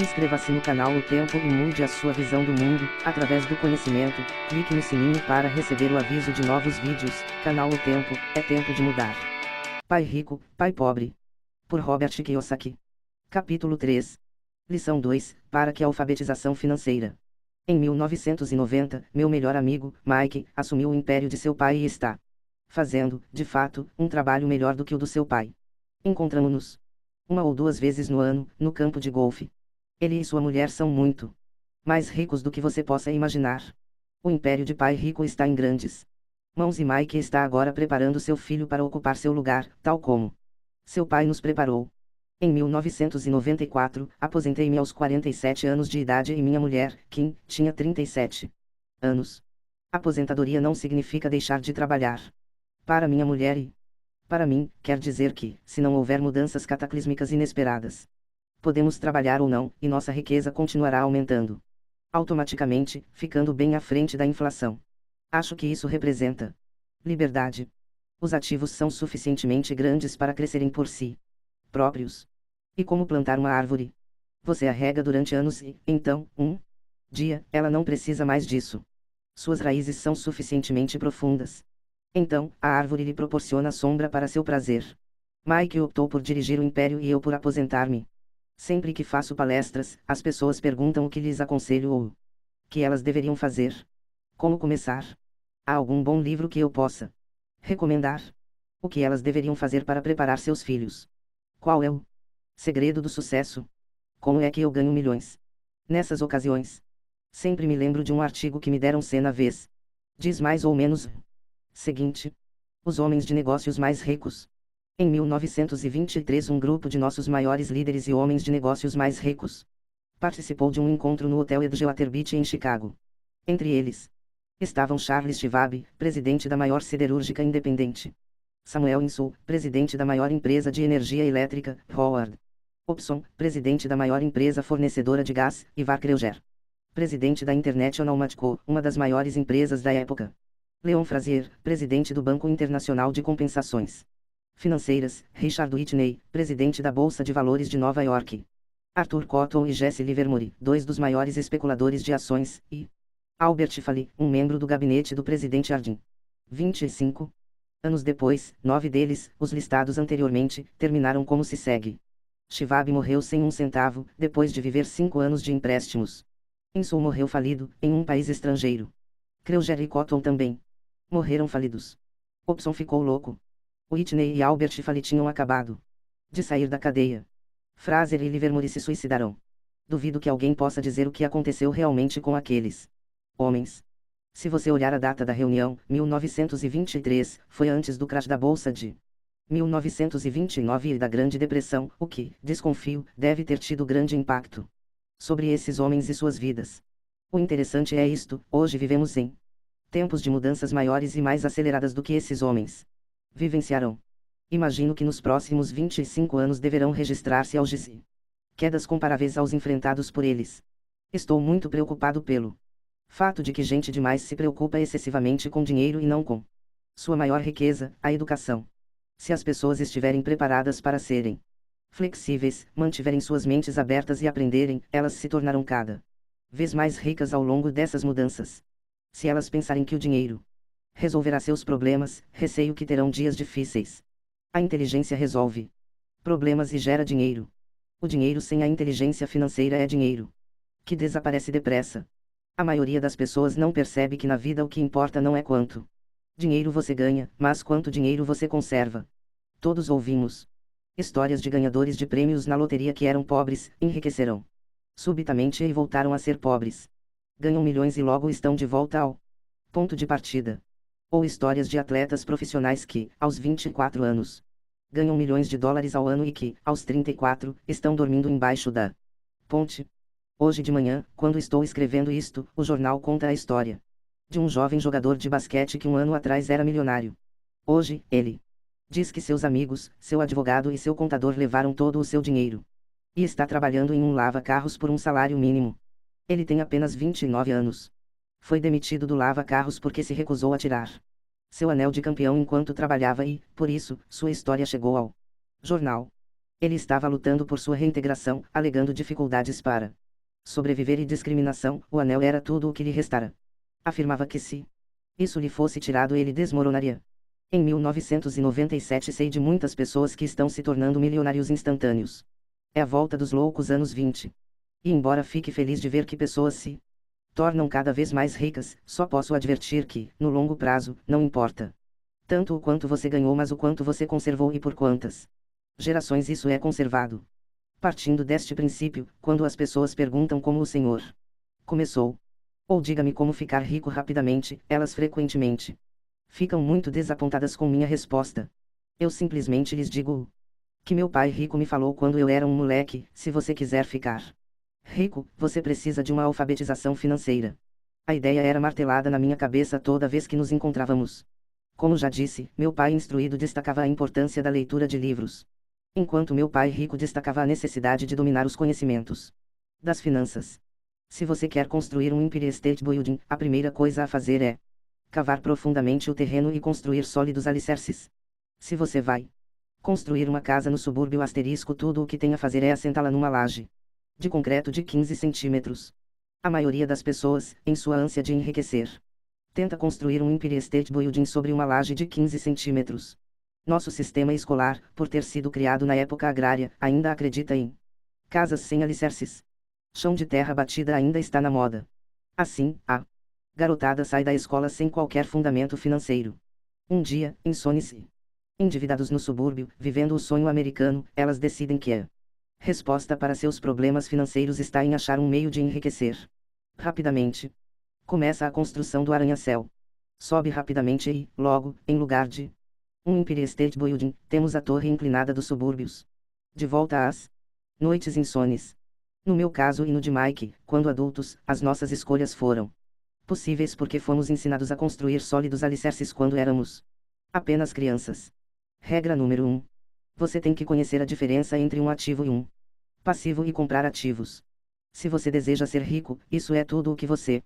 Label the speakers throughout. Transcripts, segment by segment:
Speaker 1: Inscreva-se no canal O Tempo e mude a sua visão do mundo, através do conhecimento. Clique no sininho para receber o aviso de novos vídeos. Canal O Tempo, é tempo de mudar. Pai Rico, Pai Pobre. Por Robert Kiyosaki. Capítulo 3. Lição 2, para que a alfabetização financeira. Em 1990, meu melhor amigo, Mike, assumiu o império de seu pai e está fazendo, de fato, um trabalho melhor do que o do seu pai. Encontramos-nos uma ou duas vezes no ano, no campo de golfe. Ele e sua mulher são muito mais ricos do que você possa imaginar. O império de Pai Rico está em grandes mãos e Mike está agora preparando seu filho para ocupar seu lugar, tal como seu pai nos preparou. Em 1994, aposentei-me aos 47 anos de idade e minha mulher, Kim, tinha 37 anos. Aposentadoria não significa deixar de trabalhar. Para minha mulher e para mim, quer dizer que, se não houver mudanças cataclísmicas inesperadas, podemos trabalhar ou não, e nossa riqueza continuará aumentando automaticamente, ficando bem à frente da inflação. Acho que isso representa liberdade. Os ativos são suficientemente grandes para crescerem por si próprios. E como plantar uma árvore? Você a rega durante anos e, então, um dia, ela não precisa mais disso. Suas raízes são suficientemente profundas. Então, a árvore lhe proporciona sombra para seu prazer. Mike optou por dirigir o império e eu por aposentar-me. Sempre que faço palestras, as pessoas perguntam o que lhes aconselho ou o que elas deveriam fazer. Como começar? Há algum bom livro que eu possa recomendar? O que elas deveriam fazer para preparar seus filhos? Qual é o segredo do sucesso? Como é que eu ganho milhões? Nessas ocasiões, sempre me lembro de um artigo que me deram na vez. Diz mais ou menos o seguinte: os homens de negócios mais ricos. Em 1923, um grupo de nossos maiores líderes e homens de negócios mais ricos participou de um encontro no Hotel Edgewater Beach em Chicago. Entre eles estavam Charles Schwab, presidente da maior siderúrgica independente; Samuel Insull, presidente da maior empresa de energia elétrica, Howard Hobson, presidente da maior empresa fornecedora de gás, e Var Kreuger, presidente da International Matco, uma das maiores empresas da época. Leon Frazier, presidente do Banco Internacional de Compensações Financeiras, Richard Whitney, presidente da Bolsa de Valores de Nova York. Arthur Cotton e Jesse Livermore, dois dos maiores especuladores de ações, e Albert Falley, um membro do gabinete do presidente Harding. 25 anos depois, 9 deles, os listados anteriormente, terminaram como se segue. Schwab morreu sem um centavo, depois de viver 5 anos de empréstimos. Insull morreu falido, em um país estrangeiro. Kreuger e Cotton também morreram falidos. Hobson ficou louco. Whitney e Albert Falley tinham acabado de sair da cadeia. Fraser e Livermore se suicidarão. Duvido que alguém possa dizer o que aconteceu realmente com aqueles homens. Se você olhar a data da reunião, 1923, foi antes do crash da Bolsa de 1929 e da Grande Depressão, o que, desconfio, deve ter tido grande impacto sobre esses homens e suas vidas. O interessante é isto: hoje vivemos em tempos de mudanças maiores e mais aceleradas do que esses homens vivenciarão. Imagino que nos próximos 25 anos deverão registrar-se auges e quedas comparáveis aos enfrentados por eles. Estou muito preocupado pelo fato de que gente demais se preocupa excessivamente com dinheiro e não com sua maior riqueza, a educação. Se as pessoas estiverem preparadas para serem flexíveis, mantiverem suas mentes abertas e aprenderem, elas se tornarão cada vez mais ricas ao longo dessas mudanças. Se elas pensarem que o dinheiro resolverá seus problemas, receio que terão dias difíceis. A inteligência resolve problemas e gera dinheiro. O dinheiro sem a inteligência financeira é dinheiro que desaparece depressa. A maioria das pessoas não percebe que na vida o que importa não é quanto dinheiro você ganha, mas quanto dinheiro você conserva. Todos ouvimos histórias de ganhadores de prêmios na loteria que eram pobres, enriqueceram subitamente e voltaram a ser pobres. Ganham milhões e logo estão de volta ao ponto de partida. Ou histórias de atletas profissionais que, aos 24 anos, ganham milhões de dólares ao ano e que, aos 34, estão dormindo embaixo da ponte. Hoje de manhã, quando estou escrevendo isto, o jornal conta a história de um jovem jogador de basquete que um ano atrás era milionário. Hoje, ele diz que seus amigos, seu advogado e seu contador levaram todo o seu dinheiro. E está trabalhando em um lava-carros por um salário mínimo. Ele tem apenas 29 anos. Foi demitido do lava-carros porque se recusou a tirar seu anel de campeão enquanto trabalhava e, por isso, sua história chegou ao jornal. Ele estava lutando por sua reintegração, alegando dificuldades para sobreviver e discriminação. O anel era tudo o que lhe restara. Afirmava que se isso lhe fosse tirado ele desmoronaria. Em 1997 sei de muitas pessoas que estão se tornando milionários instantâneos. É a volta dos loucos anos 20. E embora fique feliz de ver que pessoas se tornam cada vez mais ricas, só posso advertir que, no longo prazo, não importa tanto o quanto você ganhou, mas o quanto você conservou e por quantas gerações isso é conservado. Partindo deste princípio, quando as pessoas perguntam como o Senhor começou, ou diga-me como ficar rico rapidamente, elas frequentemente ficam muito desapontadas com minha resposta. Eu simplesmente lhes digo que meu pai rico me falou quando eu era um moleque: se você quiser ficar rico, você precisa de uma alfabetização financeira. A ideia era martelada na minha cabeça toda vez que nos encontrávamos. Como já disse, meu pai instruído destacava a importância da leitura de livros, enquanto meu pai rico destacava a necessidade de dominar os conhecimentos das finanças. Se você quer construir um Empire State Building, a primeira coisa a fazer é cavar profundamente o terreno e construir sólidos alicerces. Se você vai construir uma casa no subúrbio asterisco, tudo o que tem a fazer é assentá-la numa laje de concreto de 15 centímetros. A maioria das pessoas, em sua ânsia de enriquecer, tenta construir um Empire State Building sobre uma laje de 15 centímetros. Nosso sistema escolar, por ter sido criado na época agrária, ainda acredita em casas sem alicerces. Chão de terra batida ainda está na moda. Assim, a garotada sai da escola sem qualquer fundamento financeiro. Um dia, insone-se. Endividados no subúrbio, vivendo o sonho americano, elas decidem que a resposta para seus problemas financeiros está em achar um meio de enriquecer rapidamente. Começa a construção do arranha-céu. Sobe rapidamente e, logo, em lugar de um Empire State Building, temos a torre inclinada dos subúrbios. De volta às noites insones. No meu caso e no de Mike, quando adultos, as nossas escolhas foram possíveis porque fomos ensinados a construir sólidos alicerces quando éramos apenas crianças. Regra número 1. Você tem que conhecer a diferença entre um ativo e um passivo e comprar ativos. Se você deseja ser rico, isso é tudo o que você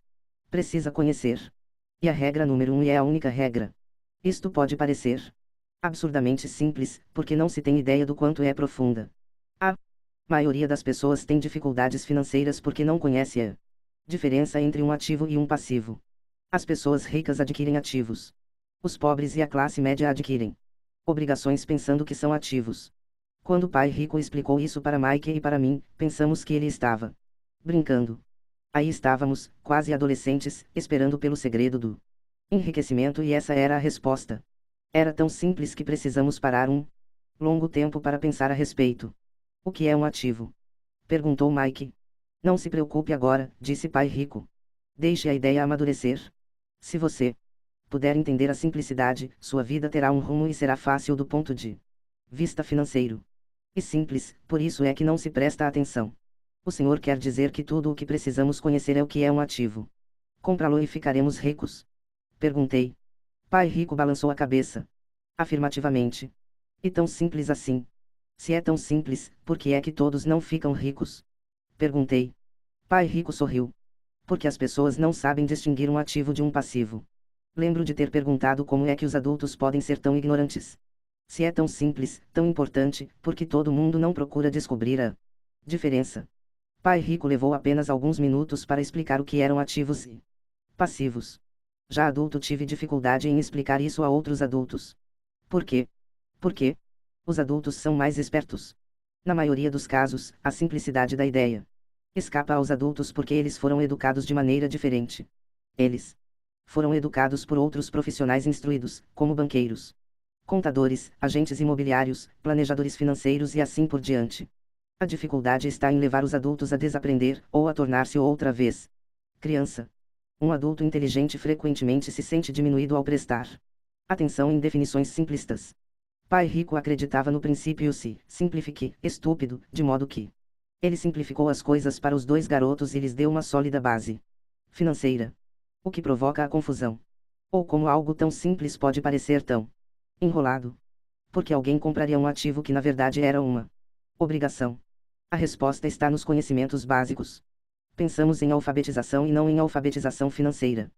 Speaker 1: precisa conhecer. E a regra número 1 é a única regra. Isto pode parecer absurdamente simples, porque não se tem ideia do quanto é profunda. A maioria das pessoas tem dificuldades financeiras porque não conhece a diferença entre um ativo e um passivo. As pessoas ricas adquirem ativos. Os pobres e a classe média adquirem obrigações pensando que são ativos. Quando o pai rico explicou isso para Mike e para mim, pensamos que ele estava brincando. Aí estávamos, quase adolescentes, esperando pelo segredo do enriquecimento, e essa era a resposta. Era tão simples que precisamos parar um longo tempo para pensar a respeito. O que é um ativo? Perguntou Mike. Não se preocupe agora, disse pai rico. Deixe a ideia amadurecer. Se você puder entender a simplicidade, sua vida terá um rumo e será fácil do ponto de vista financeiro. E simples, por isso é que não se presta atenção. O Senhor quer dizer que tudo o que precisamos conhecer é o que é um ativo. Comprá-lo e ficaremos ricos? Perguntei. Pai rico balançou a cabeça. Afirmativamente. E tão simples assim? Se é tão simples, por que é que todos não ficam ricos? Perguntei. Pai rico sorriu. Porque as pessoas não sabem distinguir um ativo de um passivo. Lembro de ter perguntado como é que os adultos podem ser tão ignorantes. Se é tão simples, tão importante, por que todo mundo não procura descobrir a diferença? Pai rico levou apenas alguns minutos para explicar o que eram ativos e passivos. Já adulto tive dificuldade em explicar isso a outros adultos. Por quê? Porque os adultos são mais espertos. Na maioria dos casos, a simplicidade da ideia escapa aos adultos porque eles foram educados de maneira diferente. Eles foram educados por outros profissionais instruídos, como banqueiros, contadores, agentes imobiliários, planejadores financeiros e assim por diante. A dificuldade está em levar os adultos a desaprender, ou a tornar-se outra vez criança. Um adulto inteligente frequentemente se sente diminuído ao prestar atenção em definições simplistas. Pai rico acreditava no princípio se simplifique, estúpido, de modo que ele simplificou as coisas para os dois garotos e lhes deu uma sólida base financeira. O que provoca a confusão. Ou como algo tão simples pode parecer tão enrolado. Porque alguém compraria um ativo que na verdade era uma obrigação. A resposta está nos conhecimentos básicos. Pensamos em alfabetização e não em alfabetização financeira.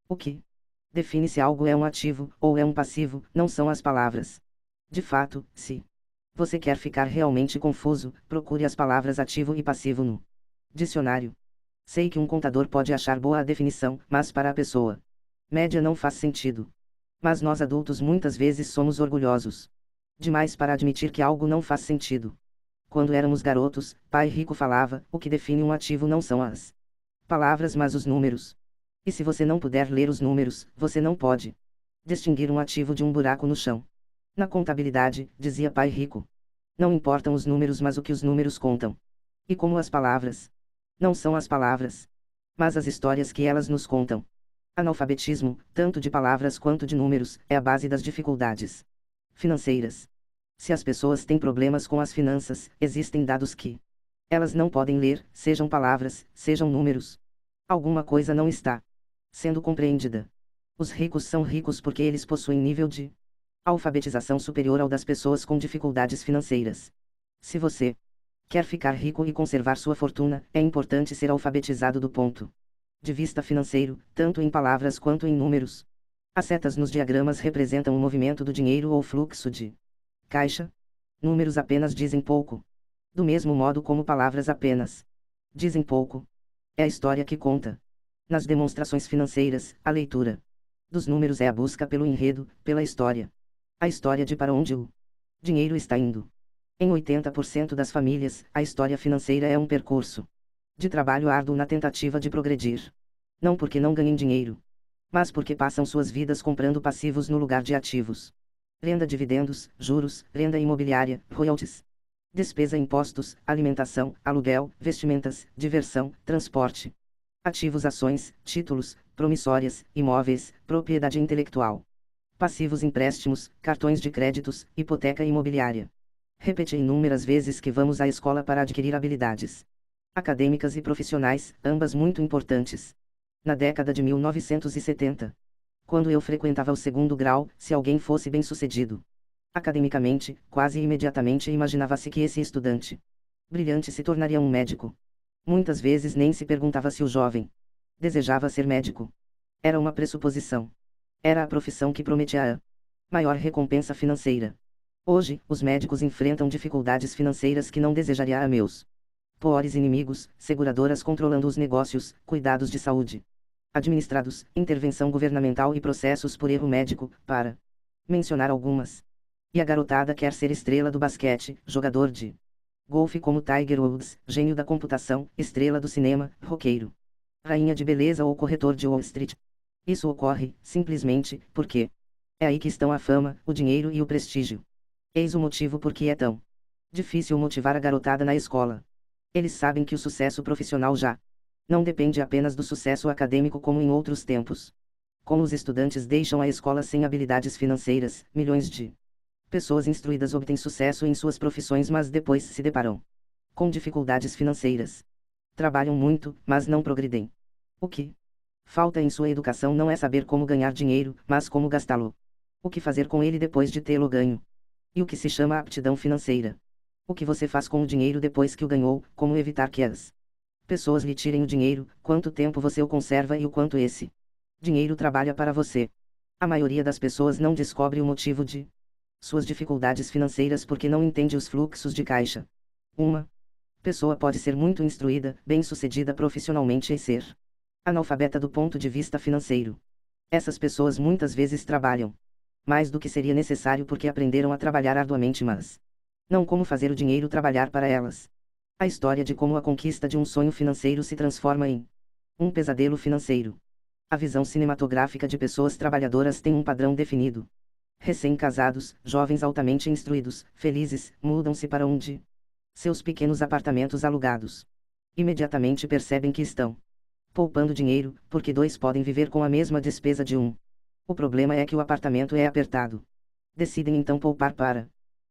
Speaker 1: O que define se algo é um ativo ou é um passivo não são as palavras. De fato, se Você quer ficar realmente confuso? Procure as palavras ativo e passivo no dicionário. Sei que um contador pode achar boa a definição, mas para a pessoa média não faz sentido. Mas nós adultos muitas vezes somos orgulhosos demais para admitir que algo não faz sentido. Quando éramos garotos, pai rico falava: o que define um ativo não são as palavras mas os números. E se você não puder ler os números, você não pode distinguir um ativo de um buraco no chão. Na contabilidade, dizia pai rico, não importam os números mas o que os números contam. E como as palavras não são as palavras, mas as histórias que elas nos contam. Analfabetismo, tanto de palavras quanto de números, é a base das dificuldades financeiras. Se as pessoas têm problemas com as finanças, existem dados que elas não podem ler, sejam palavras, sejam números. Alguma coisa não está sendo compreendida. Os ricos são ricos porque eles possuem nível de alfabetização superior ao das pessoas com dificuldades financeiras. Se você quer ficar rico e conservar sua fortuna, é importante ser alfabetizado do ponto de vista financeiro, tanto em palavras quanto em números. As setas nos diagramas representam o movimento do dinheiro ou fluxo de caixa. Números apenas dizem pouco. Do mesmo modo como palavras apenas dizem pouco. É a história que conta. Nas demonstrações financeiras, a leitura dos números é a busca pelo enredo, pela história. A história de para onde o dinheiro está indo. Em 80% das famílias, a história financeira é um percurso de trabalho árduo na tentativa de progredir. Não porque não ganhem dinheiro, mas porque passam suas vidas comprando passivos no lugar de ativos. Renda, dividendos, juros, renda imobiliária, royalties, despesa, impostos, alimentação, aluguel, vestimentas, diversão, transporte. Ativos, ações, títulos, promissórias, imóveis, propriedade intelectual. Passivos, empréstimos, cartões de créditos, hipoteca imobiliária. Repeti inúmeras vezes que vamos à escola para adquirir habilidades acadêmicas e profissionais, ambas muito importantes. Na década de 1970, quando eu frequentava o segundo grau, se alguém fosse bem-sucedido academicamente, quase imediatamente imaginava-se que esse estudante brilhante se tornaria um médico. Muitas vezes nem se perguntava se o jovem desejava ser médico. Era uma pressuposição. Era a profissão que prometia a maior recompensa financeira. Hoje, os médicos enfrentam dificuldades financeiras que não desejaria a meus piores inimigos: seguradoras controlando os negócios, cuidados de saúde administrados, intervenção governamental e processos por erro médico, para mencionar algumas. E a garotada quer ser estrela do basquete, jogador de golfe como Tiger Woods, gênio da computação, estrela do cinema, roqueiro, rainha de beleza ou corretor de Wall Street. Isso ocorre, simplesmente, porque é aí que estão a fama, o dinheiro e o prestígio. Eis o motivo por que é tão difícil motivar a garotada na escola. Eles sabem que o sucesso profissional já não depende apenas do sucesso acadêmico como em outros tempos. Como os estudantes deixam a escola sem habilidades financeiras, milhões de pessoas instruídas obtêm sucesso em suas profissões mas depois se deparam com dificuldades financeiras. Trabalham muito, mas não progridem. O que falta em sua educação não é saber como ganhar dinheiro, mas como gastá-lo. O que fazer com ele depois de tê-lo ganho. E o que se chama aptidão financeira. O que você faz com o dinheiro depois que o ganhou, como evitar que as pessoas lhe tirem o dinheiro, quanto tempo você o conserva e o quanto esse dinheiro trabalha para você. A maioria das pessoas não descobre o motivo de suas dificuldades financeiras porque não entende os fluxos de caixa. Uma pessoa pode ser muito instruída, bem-sucedida profissionalmente e ser analfabeta do ponto de vista financeiro. Essas pessoas muitas vezes trabalham mais do que seria necessário porque aprenderam a trabalhar arduamente mas não como fazer o dinheiro trabalhar para elas. A história de como a conquista de um sonho financeiro se transforma em um pesadelo financeiro. A visão cinematográfica de pessoas trabalhadoras tem um padrão definido. Recém-casados, jovens altamente instruídos, felizes, mudam-se para um de seus pequenos apartamentos alugados. Imediatamente percebem que estão poupando dinheiro, porque dois podem viver com a mesma despesa de um. O problema é que o apartamento é apertado. Decidem então poupar para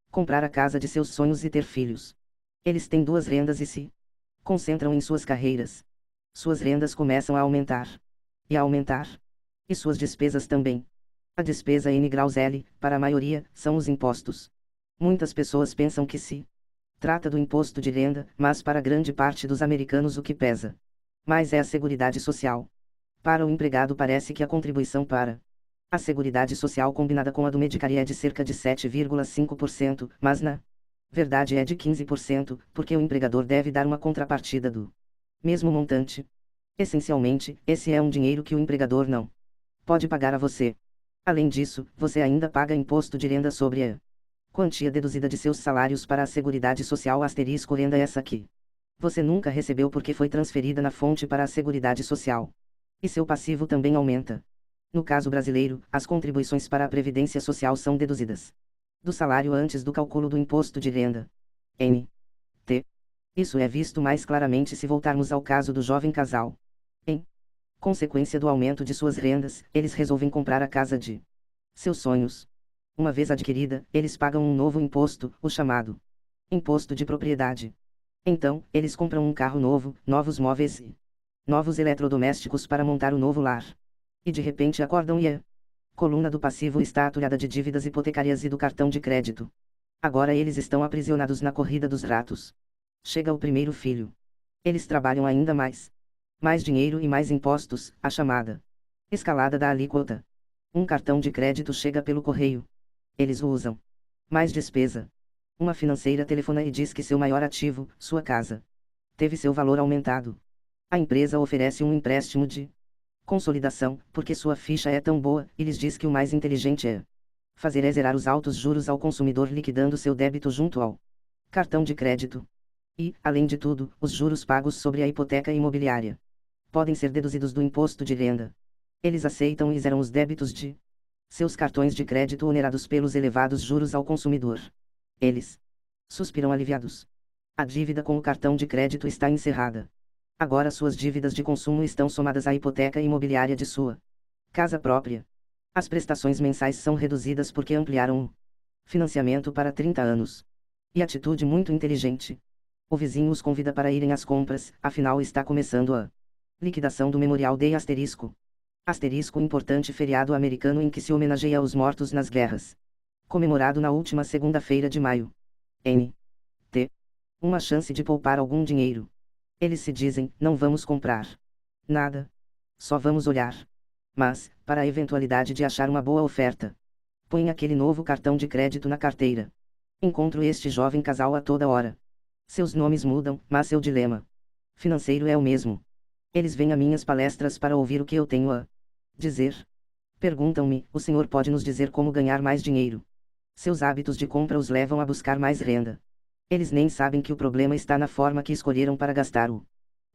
Speaker 1: comprar a casa de seus sonhos e ter filhos. Eles têm duas rendas e se concentram em suas carreiras. Suas rendas começam a aumentar. E a aumentar. E suas despesas também. A despesa N graus L, para a maioria, são os impostos. Muitas pessoas pensam que se trata do imposto de renda, mas para grande parte dos americanos o que pesa mais é a Seguridade Social. Para o empregado parece que a contribuição para a Seguridade Social combinada com a do Medicare é de cerca de 7,5%, mas na Verdade é de 15%, porque o empregador deve dar uma contrapartida do mesmo montante. Essencialmente, esse é um dinheiro que o empregador não pode pagar a você. Além disso, você ainda paga imposto de renda sobre a quantia deduzida de seus salários para a Seguridade Social * renda essa que você nunca recebeu porque foi transferida na fonte para a Seguridade Social. E seu passivo também aumenta. No caso brasileiro, as contribuições para a Previdência Social são deduzidas do salário antes do cálculo do imposto de renda. N.T. Isso é visto mais claramente se voltarmos ao caso do jovem casal. Em consequência do aumento de suas rendas, eles resolvem comprar a casa de seus sonhos. Uma vez adquirida, eles pagam um novo imposto, o chamado imposto de propriedade. Então, eles compram um carro novo, novos móveis e novos eletrodomésticos para montar o novo lar. E de repente acordam e a coluna do passivo está atulhada de dívidas hipotecárias e do cartão de crédito. Agora eles estão aprisionados na corrida dos ratos. Chega o primeiro filho. Eles trabalham ainda mais. Mais dinheiro e mais impostos, a chamada escalada da alíquota. Um cartão de crédito chega pelo correio. Eles o usam. Mais despesa. Uma financeira telefona e diz que seu maior ativo, sua casa, teve seu valor aumentado. A empresa oferece um empréstimo de consolidação, porque sua ficha é tão boa, e lhes diz que o mais inteligente é fazer é zerar os altos juros ao consumidor liquidando seu débito junto ao cartão de crédito. E, além de tudo, os juros pagos sobre a hipoteca imobiliária podem ser deduzidos do imposto de renda. Eles aceitam e zeram os débitos de seus cartões de crédito onerados pelos elevados juros ao consumidor. Eles suspiram aliviados. A dívida com o cartão de crédito está encerrada. Agora suas dívidas de consumo estão somadas à hipoteca imobiliária de sua casa própria. As prestações mensais são reduzidas porque ampliaram o financiamento para 30 anos. E atitude muito inteligente. O vizinho os convida para irem às compras, afinal está começando a liquidação do Memorial Day importante feriado americano em que se homenageia os mortos nas guerras. Comemorado na última segunda-feira de maio. N.T. Uma chance de poupar algum dinheiro. Eles se dizem, não vamos comprar nada. Só vamos olhar. Mas, para a eventualidade de achar uma boa oferta, põe aquele novo cartão de crédito na carteira. Encontro este jovem casal a toda hora. Seus nomes mudam, mas seu dilema financeiro é o mesmo. Eles vêm a minhas palestras para ouvir o que eu tenho a dizer. Perguntam-me, o senhor pode nos dizer como ganhar mais dinheiro? Seus hábitos de compra os levam a buscar mais renda. Eles nem sabem que o problema está na forma que escolheram para gastar o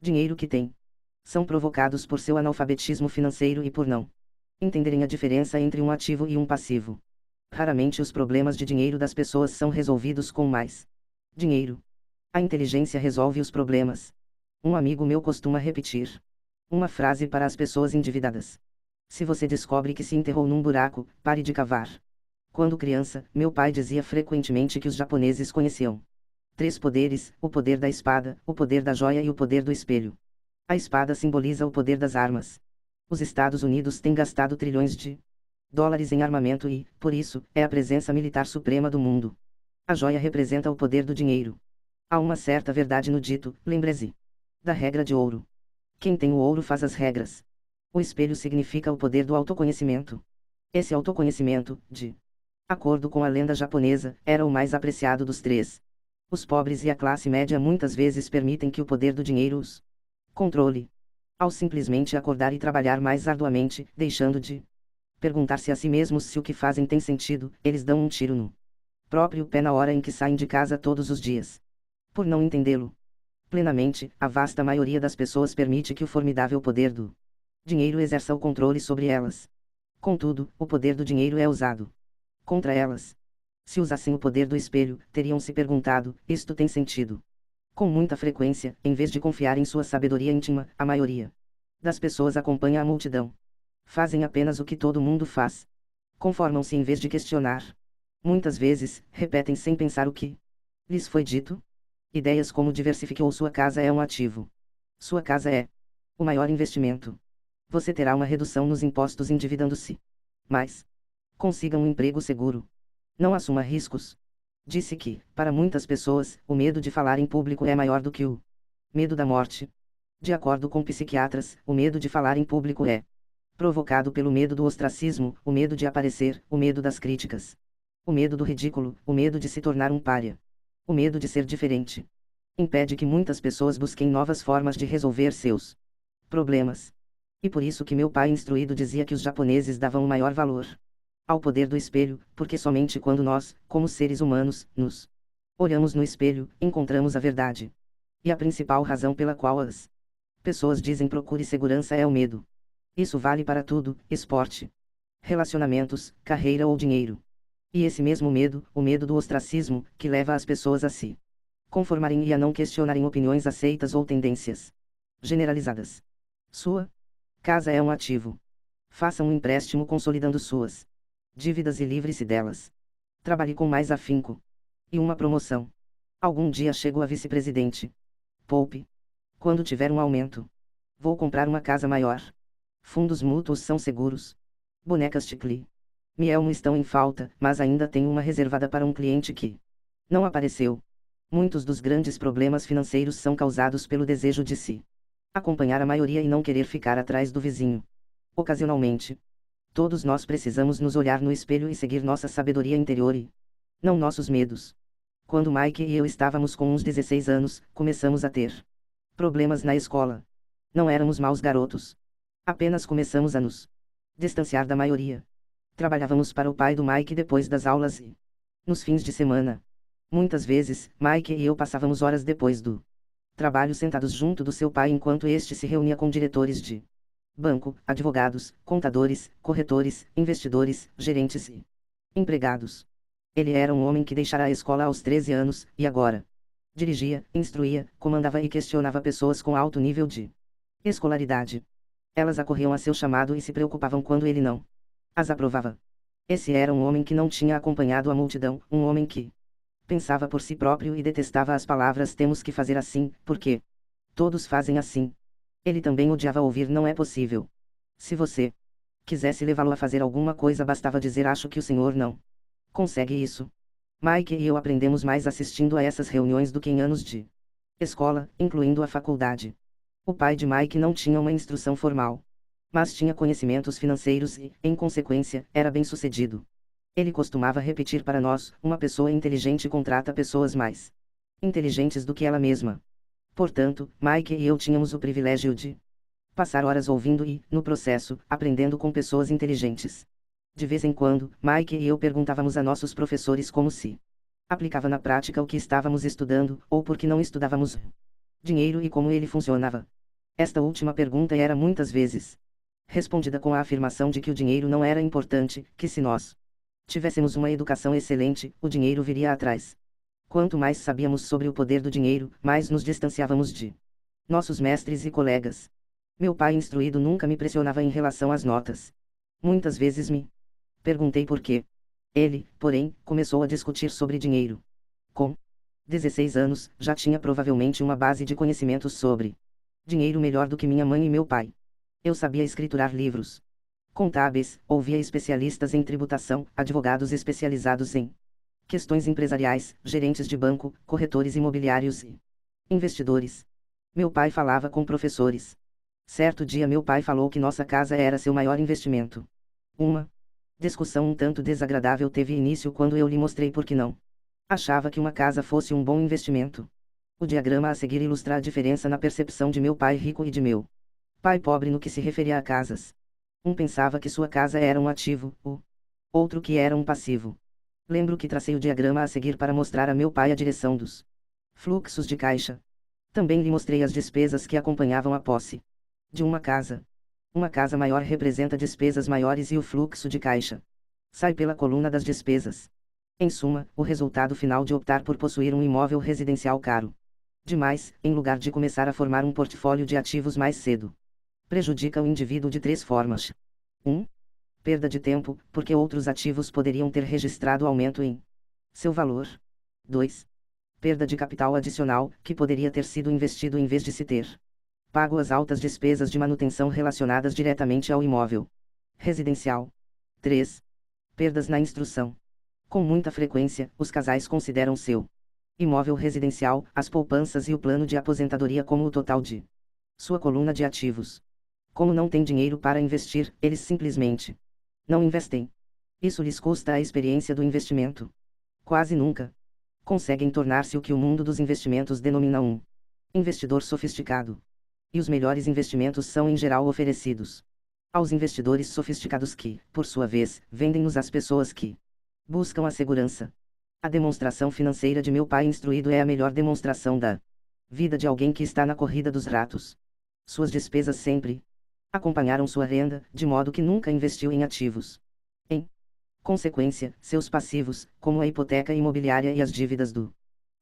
Speaker 1: dinheiro que têm. São provocados por seu analfabetismo financeiro e por não entenderem a diferença entre um ativo e um passivo. Raramente os problemas de dinheiro das pessoas são resolvidos com mais dinheiro. A inteligência resolve os problemas. Um amigo meu costuma repetir uma frase para as pessoas endividadas. Se você descobre que se enterrou num buraco, pare de cavar. Quando criança, meu pai dizia frequentemente que os japoneses conheciam 3 poderes: o poder da espada, o poder da joia e o poder do espelho. A espada simboliza o poder das armas. Os Estados Unidos têm gastado trilhões de dólares em armamento e, por isso, é a presença militar suprema do mundo. A joia representa o poder do dinheiro. Há uma certa verdade no dito, lembre-se da regra de ouro. Quem tem o ouro faz as regras. O espelho significa o poder do autoconhecimento. Esse autoconhecimento, de acordo com a lenda japonesa, era o mais apreciado dos 3. Os pobres e a classe média muitas vezes permitem que o poder do dinheiro os controle. Ao simplesmente acordar e trabalhar mais arduamente, deixando de perguntar-se a si mesmos se o que fazem tem sentido, eles dão um tiro no próprio pé na hora em que saem de casa todos os dias. Por não entendê-lo plenamente, a vasta maioria das pessoas permite que o formidável poder do dinheiro exerça o controle sobre elas. Contudo, o poder do dinheiro é usado contra elas. Se usassem o poder do espelho, teriam se perguntado, isto tem sentido? Com muita frequência, em vez de confiar em sua sabedoria íntima, a maioria das pessoas acompanha a multidão. Fazem apenas o que todo mundo faz. Conformam-se em vez de questionar. Muitas vezes, repetem sem pensar o que lhes foi dito. Ideias como diversifique ou sua casa é um ativo. Sua casa é o maior investimento. Você terá uma redução nos impostos endividando-se. Mas consiga um emprego seguro. Não assuma riscos. Disse que, para muitas pessoas, o medo de falar em público é maior do que o medo da morte. De acordo com psiquiatras, o medo de falar em público é provocado pelo medo do ostracismo, o medo de aparecer, o medo das críticas, o medo do ridículo, o medo de se tornar um pária. O medo de ser diferente impede que muitas pessoas busquem novas formas de resolver seus problemas. E por isso que meu pai instruído dizia que os japoneses davam o maior valor ao poder do espelho, porque somente quando nós, como seres humanos, nos olhamos no espelho, encontramos a verdade. E a principal razão pela qual as pessoas dizem procure segurança é o medo. Isso vale para tudo: esporte, relacionamentos, carreira ou dinheiro. E esse mesmo medo, o medo do ostracismo, que leva as pessoas a se conformarem e a não questionarem opiniões aceitas ou tendências generalizadas. Sua casa é um ativo. Faça um empréstimo consolidando suas dívidas e livre-se delas. Trabalhe com mais afinco. E uma promoção. Algum dia chego a vice-presidente. Poupe. Quando tiver um aumento. Vou comprar uma casa maior. Fundos mútuos são seguros. Bonecas Ticli. Miel não estão em falta, mas ainda tenho uma reservada para um cliente que não apareceu. Muitos dos grandes problemas financeiros são causados pelo desejo de se acompanhar a maioria e não querer ficar atrás do vizinho. Ocasionalmente, todos nós precisamos nos olhar no espelho e seguir nossa sabedoria interior e não nossos medos. Quando Mike e eu estávamos com uns 16 anos, começamos a ter problemas na escola. Não éramos maus garotos. Apenas começamos a nos distanciar da maioria. Trabalhávamos para o pai do Mike depois das aulas e nos fins de semana. Muitas vezes, Mike e eu passávamos horas depois do trabalho sentados junto do seu pai enquanto este se reunia com diretores de banco, advogados, contadores, corretores, investidores, gerentes e empregados. Ele era um homem que deixara a escola aos 13 anos, e agora dirigia, instruía, comandava e questionava pessoas com alto nível de escolaridade. Elas acorriam a seu chamado e se preocupavam quando ele não as aprovava. Esse era um homem que não tinha acompanhado a multidão, um homem que pensava por si próprio e detestava as palavras temos que fazer assim, porque todos fazem assim. Ele também odiava ouvir não é possível. Se você quisesse levá-lo a fazer alguma coisa bastava dizer acho que o senhor não consegue isso. Mike e eu aprendemos mais assistindo a essas reuniões do que em anos de escola, incluindo a faculdade. O pai de Mike não tinha uma instrução formal, mas tinha conhecimentos financeiros e, em consequência, era bem-sucedido. Ele costumava repetir para nós, uma pessoa inteligente contrata pessoas mais inteligentes do que ela mesma. Portanto, Mike e eu tínhamos o privilégio de passar horas ouvindo e, no processo, aprendendo com pessoas inteligentes. De vez em quando, Mike e eu perguntávamos a nossos professores como se aplicava na prática o que estávamos estudando, ou por que não estudávamos dinheiro e como ele funcionava. Esta última pergunta era muitas vezes respondida com a afirmação de que o dinheiro não era importante, que se nós tivéssemos uma educação excelente, o dinheiro viria atrás. Quanto mais sabíamos sobre o poder do dinheiro, mais nos distanciávamos de nossos mestres e colegas. Meu pai instruído nunca me pressionava em relação às notas. Muitas vezes me perguntei por quê. Ele, porém, começou a discutir sobre dinheiro. Com 16 anos, já tinha provavelmente uma base de conhecimentos sobre dinheiro melhor do que minha mãe e meu pai. Eu sabia escriturar livros contábeis, ouvia especialistas em tributação, advogados especializados em questões empresariais, gerentes de banco, corretores imobiliários e investidores. Meu pai falava com professores. Certo dia meu pai falou que nossa casa era seu maior investimento. Uma discussão um tanto desagradável teve início quando eu lhe mostrei por que não achava que uma casa fosse um bom investimento. O diagrama a seguir ilustra a diferença na percepção de meu pai rico e de meu pai pobre no que se referia a casas. Um pensava que sua casa era um ativo, o outro que era um passivo. Lembro que tracei o diagrama a seguir para mostrar a meu pai a direção dos fluxos de caixa. Também lhe mostrei as despesas que acompanhavam a posse de uma casa. Uma casa maior representa despesas maiores e o fluxo de caixa sai pela coluna das despesas. Em suma, o resultado final de optar por possuir um imóvel residencial caro demais, em lugar de começar a formar um portfólio de ativos mais cedo, prejudica o indivíduo de 3 formas. 1. Perda de tempo, porque outros ativos poderiam ter registrado aumento em seu valor. 2. Perda de capital adicional, que poderia ter sido investido em vez de se ter pago as altas despesas de manutenção relacionadas diretamente ao imóvel residencial. 3. Perdas na instrução. Com muita frequência, os casais consideram seu imóvel residencial, as poupanças e o plano de aposentadoria como o total de sua coluna de ativos. Como não tem dinheiro para investir, eles simplesmente não investem. Isso lhes custa a experiência do investimento. Quase nunca Conseguem tornar-se o que o mundo dos investimentos denomina um investidor sofisticado. E os melhores investimentos são em geral oferecidos aos investidores sofisticados que, por sua vez, vendem-nos às pessoas que buscam a segurança. A demonstração financeira de meu pai instruído é a melhor demonstração da vida de alguém que está na corrida dos ratos. Suas despesas sempre acompanharam sua renda, de modo que nunca investiu em ativos. Em consequência, seus passivos, como a hipoteca imobiliária e as dívidas do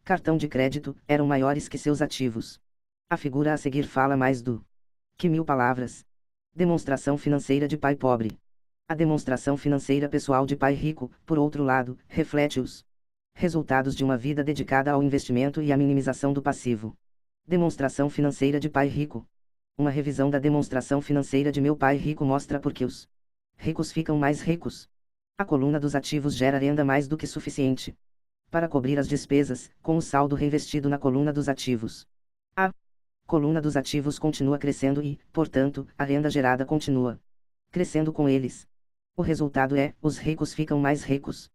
Speaker 1: cartão de crédito, eram maiores que seus ativos. A figura a seguir fala mais do que 1000 palavras. Demonstração financeira de pai pobre. A demonstração financeira pessoal de pai rico, por outro lado, reflete os resultados de uma vida dedicada ao investimento e à minimização do passivo. Demonstração financeira de pai rico. Uma revisão da demonstração financeira de meu pai rico mostra por que os ricos ficam mais ricos. A coluna dos ativos gera renda mais do que suficiente para cobrir as despesas, com o saldo reinvestido na coluna dos ativos. A coluna dos ativos continua crescendo e, portanto, a renda gerada continua crescendo com eles. O resultado é, os ricos ficam mais ricos.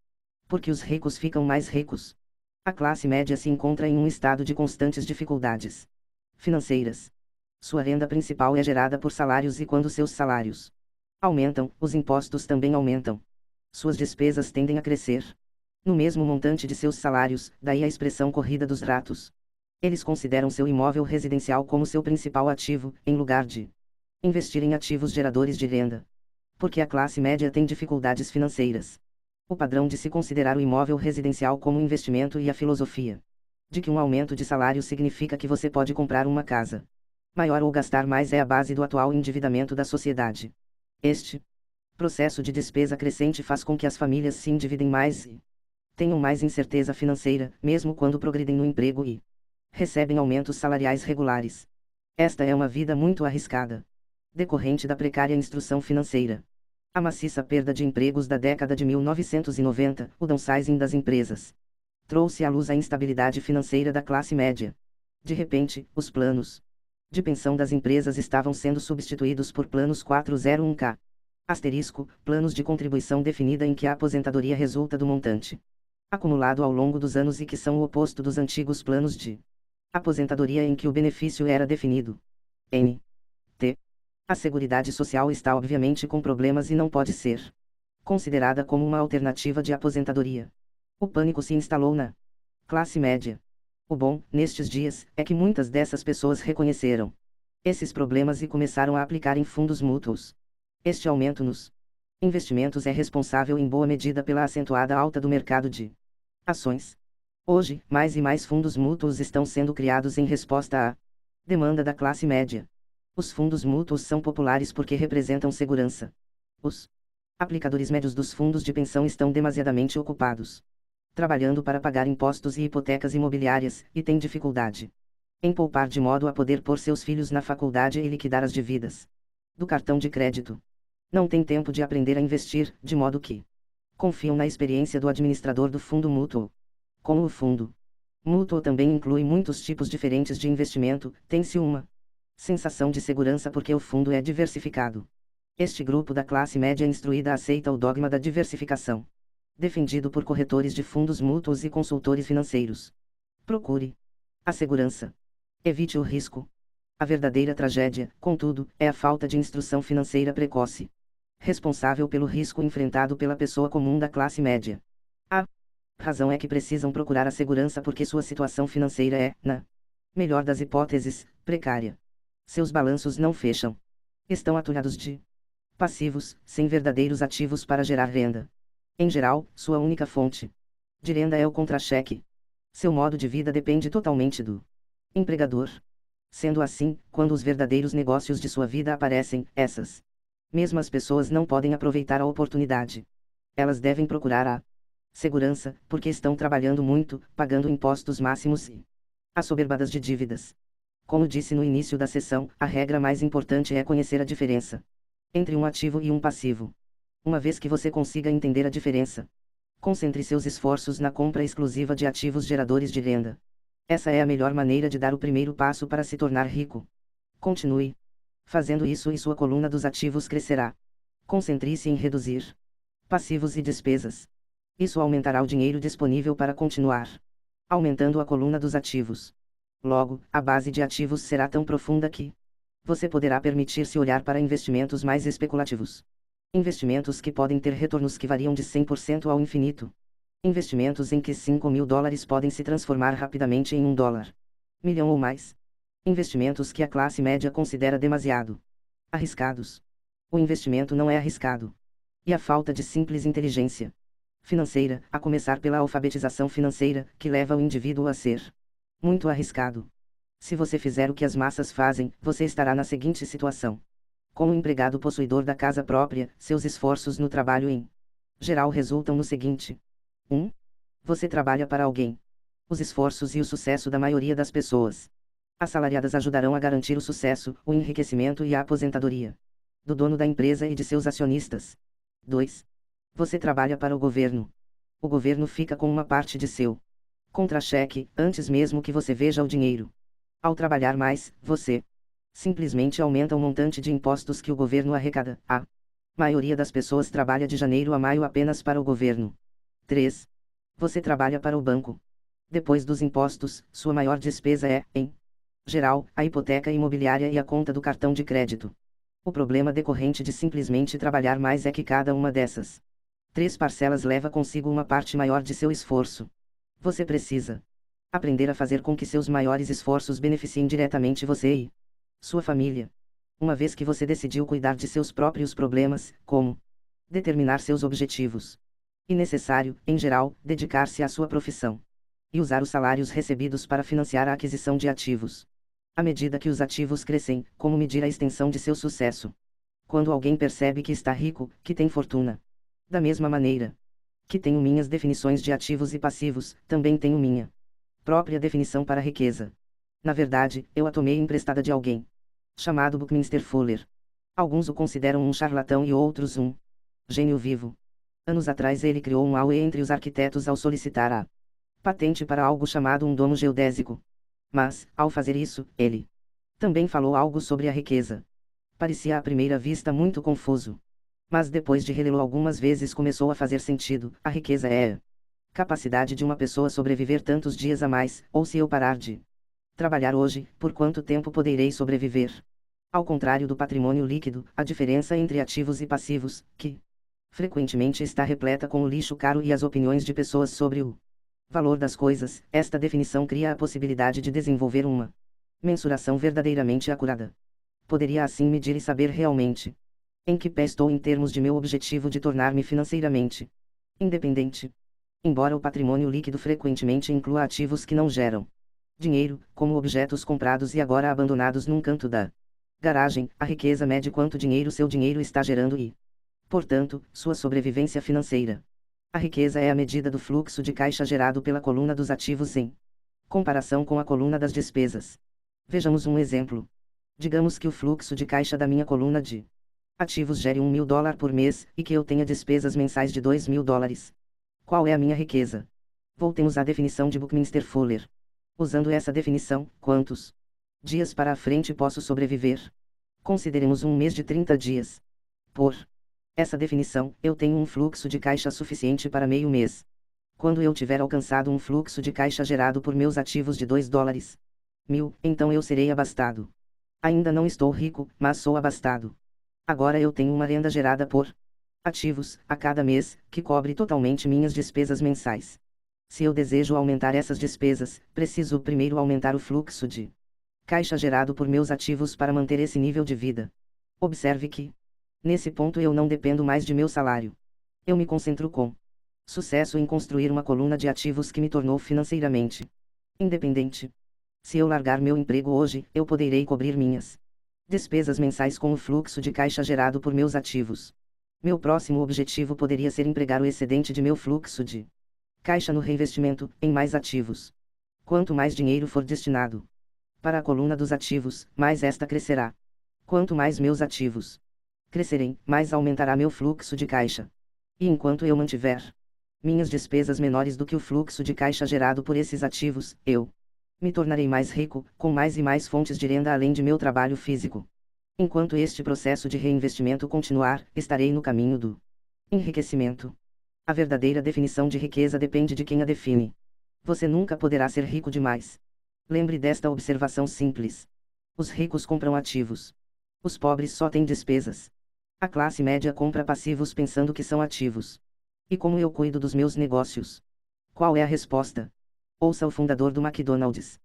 Speaker 1: Porque os ricos ficam mais ricos. A classe média se encontra em um estado de constantes dificuldades financeiras. Sua renda principal é gerada por salários e quando seus salários aumentam, os impostos também aumentam. Suas despesas tendem a crescer no mesmo montante de seus salários, daí a expressão corrida dos ratos. Eles consideram seu imóvel residencial como seu principal ativo, em lugar de investir em ativos geradores de renda. Porque a classe média tem dificuldades financeiras. O padrão de se considerar o imóvel residencial como investimento e a filosofia de que um aumento de salário significa que você pode comprar uma casa maior ou gastar mais é a base do atual endividamento da sociedade. Este processo de despesa crescente faz com que as famílias se endividem mais e tenham mais incerteza financeira, mesmo quando progridem no emprego e recebem aumentos salariais regulares. Esta é uma vida muito arriscada, decorrente da precária instrução financeira. A maciça perda de empregos da década de 1990, o downsizing das empresas, trouxe à luz a instabilidade financeira da classe média. De repente, os planos de pensão das empresas estavam sendo substituídos por planos 401k. Planos de contribuição definida em que a aposentadoria resulta do montante acumulado ao longo dos anos e que são o oposto dos antigos planos de aposentadoria em que o benefício era definido. N.T. A Seguridade Social está obviamente com problemas e não pode ser considerada como uma alternativa de aposentadoria. O pânico se instalou na classe média. O bom, nestes dias, é que muitas dessas pessoas reconheceram esses problemas e começaram a aplicar em fundos mútuos. Este aumento nos investimentos é responsável em boa medida pela acentuada alta do mercado de ações. Hoje, mais e mais fundos mútuos estão sendo criados em resposta à demanda da classe média. Os fundos mútuos são populares porque representam segurança. Os aplicadores médios dos fundos de pensão estão demasiadamente ocupados trabalhando para pagar impostos e hipotecas imobiliárias, e têm dificuldade em poupar de modo a poder pôr seus filhos na faculdade e liquidar as dívidas do cartão de crédito. Não têm tempo de aprender a investir, de modo que confiam na experiência do administrador do fundo mútuo. Como o fundo mútuo também inclui muitos tipos diferentes de investimento, tem-se uma sensação de segurança porque o fundo é diversificado. Este grupo da classe média instruída aceita o dogma da diversificação, defendido por corretores de fundos mútuos e consultores financeiros. Procure a segurança. Evite o risco. A verdadeira tragédia, contudo, é a falta de instrução financeira precoce, responsável pelo risco enfrentado pela pessoa comum da classe média. A razão é que precisam procurar a segurança porque sua situação financeira é, na melhor das hipóteses, precária. Seus balanços não fecham. Estão atulhados de passivos, sem verdadeiros ativos para gerar renda. Em geral, sua única fonte de renda é o contra-cheque. Seu modo de vida depende totalmente do empregador. Sendo assim, quando os verdadeiros negócios de sua vida aparecem, essas mesmas pessoas não podem aproveitar a oportunidade. Elas devem procurar a segurança, porque estão trabalhando muito, pagando impostos máximos e assoberbadas de dívidas. Como disse no início da sessão, a regra mais importante é conhecer a diferença entre um ativo e um passivo. Uma vez que você consiga entender a diferença, concentre seus esforços na compra exclusiva de ativos geradores de renda. Essa é a melhor maneira de dar o primeiro passo para se tornar rico. Continue fazendo isso e sua coluna dos ativos crescerá. Concentre-se em reduzir passivos e despesas. Isso aumentará o dinheiro disponível para continuar aumentando a coluna dos ativos. Logo, a base de ativos será tão profunda que você poderá permitir-se olhar para investimentos mais especulativos. Investimentos que podem ter retornos que variam de 100% ao infinito. Investimentos em que $5.000 podem se transformar rapidamente em $1 milhão ou mais. Investimentos que a classe média considera demasiado arriscados. O investimento não é arriscado. E a falta de simples inteligência financeira, a começar pela alfabetização financeira, que leva o indivíduo a ser muito arriscado. Se você fizer o que as massas fazem, você estará na seguinte situação. Como empregado possuidor da casa própria, seus esforços no trabalho em geral resultam no seguinte: 1. Você trabalha para alguém. Os esforços e o sucesso da maioria das pessoas assalariadas ajudarão a garantir o sucesso, o enriquecimento e a aposentadoria do dono da empresa e de seus acionistas. 2. Você trabalha para o governo. O governo fica com uma parte de seu contra-cheque, antes mesmo que você veja o dinheiro. Ao trabalhar mais, você simplesmente aumenta o montante de impostos que o governo arrecada. A maioria das pessoas trabalha de janeiro a maio apenas para o governo. 3. Você trabalha para o banco. Depois dos impostos, sua maior despesa é, em geral, a hipoteca imobiliária e a conta do cartão de crédito. O problema decorrente de simplesmente trabalhar mais é que cada uma dessas 3 parcelas leva consigo uma parte maior de seu esforço. Você precisa aprender a fazer com que seus maiores esforços beneficiem diretamente você e sua família. Uma vez que você decidiu cuidar de seus próprios problemas, como determinar seus objetivos, e necessário, em geral, dedicar-se à sua profissão e usar os salários recebidos para financiar a aquisição de ativos. À medida que os ativos crescem, como medir a extensão de seu sucesso? Quando alguém percebe que está rico, que tem fortuna. Da mesma maneira que tenho minhas definições de ativos e passivos, também tenho minha própria definição para riqueza. Na verdade, eu a tomei emprestada de alguém chamado Buckminster Fuller. Alguns o consideram um charlatão e outros um gênio vivo. Anos atrás ele criou um auê entre os arquitetos ao solicitar a patente para algo chamado um domo geodésico. Mas, ao fazer isso, ele também falou algo sobre a riqueza. Parecia à primeira vista muito confuso. Mas depois de relê-lo algumas vezes começou a fazer sentido. A riqueza é a capacidade de uma pessoa sobreviver tantos dias a mais, ou se eu parar de trabalhar hoje, por quanto tempo poderei sobreviver? Ao contrário do patrimônio líquido, a diferença entre ativos e passivos, que frequentemente está repleta com o lixo caro e as opiniões de pessoas sobre o valor das coisas, esta definição cria a possibilidade de desenvolver uma mensuração verdadeiramente acurada. Poderia assim medir e saber realmente em que pé estou em termos de meu objetivo de tornar-me financeiramente independente. Embora o patrimônio líquido frequentemente inclua ativos que não geram dinheiro, como objetos comprados e agora abandonados num canto da garagem, a riqueza mede quanto dinheiro seu dinheiro está gerando e, portanto, sua sobrevivência financeira. A riqueza é a medida do fluxo de caixa gerado pela coluna dos ativos em comparação com a coluna das despesas. Vejamos um exemplo. Digamos que o fluxo de caixa da minha coluna de ativos gere $1.000 por mês, e que eu tenha despesas mensais de $2.000. Qual é a minha riqueza? Voltemos à definição de Buckminster Fuller. Usando essa definição, quantos dias para a frente posso sobreviver? Consideremos um mês de 30 dias. Por essa definição, eu tenho um fluxo de caixa suficiente para meio mês. Quando eu tiver alcançado um fluxo de caixa gerado por meus ativos de $2.000, então eu serei abastado. Ainda não estou rico, mas sou abastado. Agora eu tenho uma renda gerada por ativos, a cada mês, que cobre totalmente minhas despesas mensais. Se eu desejo aumentar essas despesas, preciso primeiro aumentar o fluxo de caixa gerado por meus ativos para manter esse nível de vida. Observe que, nesse ponto eu não dependo mais de meu salário. Eu me concentro com sucesso em construir uma coluna de ativos que me tornou financeiramente independente. Se eu largar meu emprego hoje, eu poderei cobrir minhas despesas mensais com o fluxo de caixa gerado por meus ativos. Meu próximo objetivo poderia ser empregar o excedente de meu fluxo de caixa no reinvestimento, em mais ativos. Quanto mais dinheiro for destinado para a coluna dos ativos, mais esta crescerá. Quanto mais meus ativos crescerem, mais aumentará meu fluxo de caixa. E enquanto eu mantiver minhas despesas menores do que o fluxo de caixa gerado por esses ativos, eu me tornarei mais rico, com mais e mais fontes de renda além de meu trabalho físico. Enquanto este processo de reinvestimento continuar, estarei no caminho do enriquecimento. A verdadeira definição de riqueza depende de quem a define. Você nunca poderá ser rico demais. Lembre desta observação simples. Os ricos compram ativos. Os pobres só têm despesas. A classe média compra passivos pensando que são ativos. E como eu cuido dos meus negócios? Qual é a resposta? Ouça o fundador do McDonald's.